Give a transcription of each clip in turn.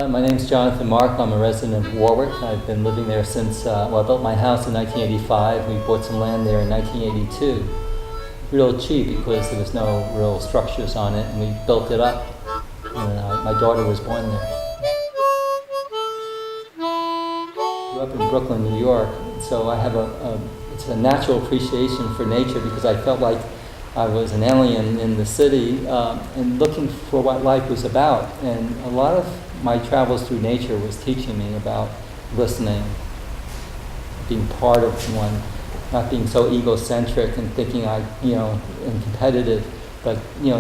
My name's Jonathan Mark. I'm a resident of Warwick. I've been living there since, I built my house in 1985. We bought some land there in 1982. Real cheap because there was no real structures on it, and we built it up. And my daughter was born there. I grew up in Brooklyn, New York, so I have it's a natural appreciation for nature because I felt like I was an alien in the city and looking for what life was about. And a lot of my travels through nature was teaching me about listening, being part of one, not being so egocentric and thinking and competitive, but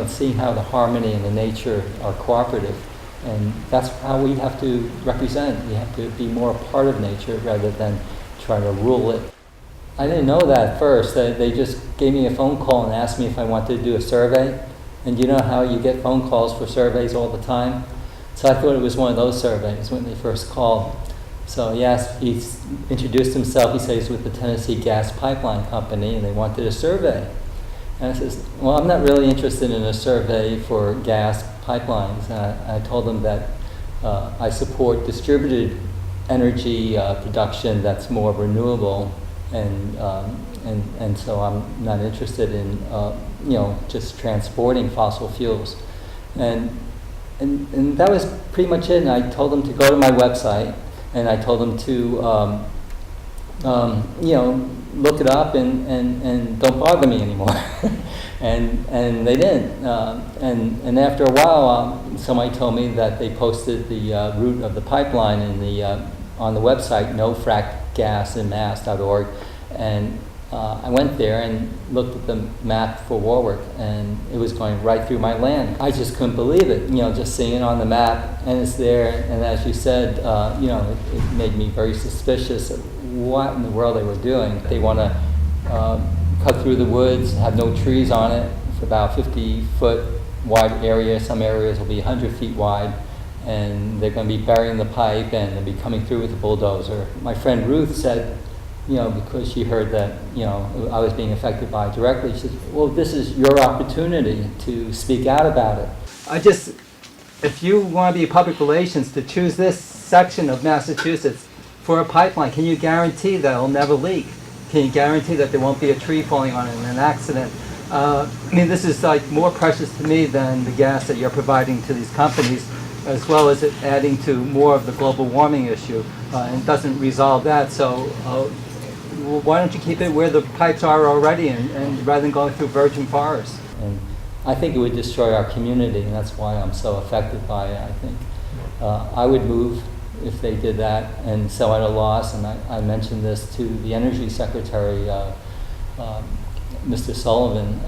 seeing how the harmony and the nature are cooperative. And that's how we have to represent. We have to be more a part of nature rather than try to rule it. I didn't know that at first. They just gave me a phone call and asked me if I wanted to do a survey. And you know how you get phone calls for surveys all the time? So I thought it was one of those surveys when they first called. So he introduced himself. He said he's with the Tennessee Gas Pipeline Company and they wanted a survey. And I says, well, I'm not really interested in a survey for gas pipelines. And I told him that I support distributed energy production that's more renewable. And so I'm not interested in just transporting fossil fuels, and that was pretty much it. And I told them to go to my website, and I told them to look it up and don't bother me anymore. and they didn't. And after a while, somebody told me that they posted the route of the pipeline on the website nofracgasinmass.org, and I went there and looked at the map for Warwick, and it was going right through my land. I just couldn't believe it, just seeing it on the map, and it's there. And as you said, it made me very suspicious of what in the world they were doing. They want to cut through the woods, have no trees on it, for about 50-foot wide area. Some areas will be 100 feet wide. And they're going to be burying the pipe, and they'll be coming through with a bulldozer. My friend Ruth said, because she heard that, I was being affected by it directly, she said, well, this is your opportunity to speak out about it. If you want to be public relations, to choose this section of Massachusetts for a pipeline, can you guarantee that it'll never leak? Can you guarantee that there won't be a tree falling on it in an accident? This is like more precious to me than the gas that you're providing to these companies, as well as it adding to more of the global warming issue, and doesn't resolve that. So why don't you keep it where the pipes are already, and rather than going through virgin forests? And I think it would destroy our community, and that's why I'm so affected by it. I think I would move if they did that, and so at a loss. And I mentioned this to the Energy Secretary, Mr. Sullivan,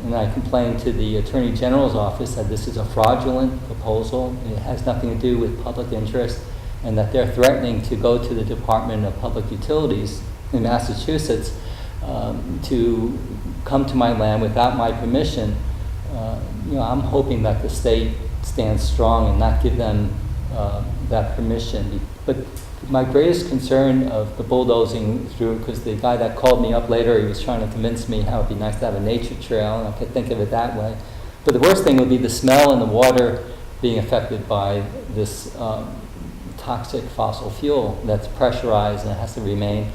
and I complained to the Attorney General's office that this is a fraudulent proposal. It has nothing to do with public interest, and that they're threatening to go to the Department of Public Utilities in Massachusetts to come to my land without my permission. I'm hoping that the state stands strong and not give them that permission. But my greatest concern of the bulldozing through, because the guy that called me up later, he was trying to convince me how it'd be nice to have a nature trail, and I could think of it that way. But the worst thing would be the smell and the water being affected by this toxic fossil fuel that's pressurized and it has to remain.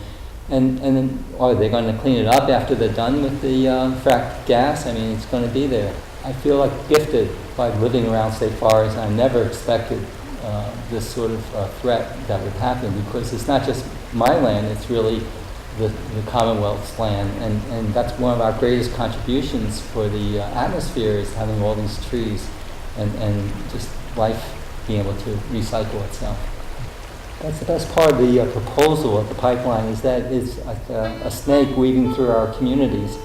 And then, are they going to clean it up after they're done with the fracked gas? It's going to be there. I feel like gifted by living around state forests, and I never expected this sort of threat that would happen, because it's not just my land, it's really the Commonwealth's land, and that's one of our greatest contributions for the atmosphere, is having all these trees and just life being able to recycle itself. That's the best part of the proposal of the pipeline, is that it's like a snake weaving through our communities,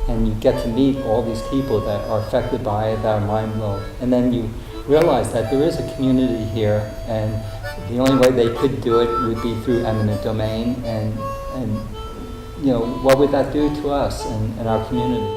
and you get to meet all these people that are affected by it, that are mind blown, and then you realize that there is a community here, and the only way they could do it would be through eminent domain, and what would that do to us and our community?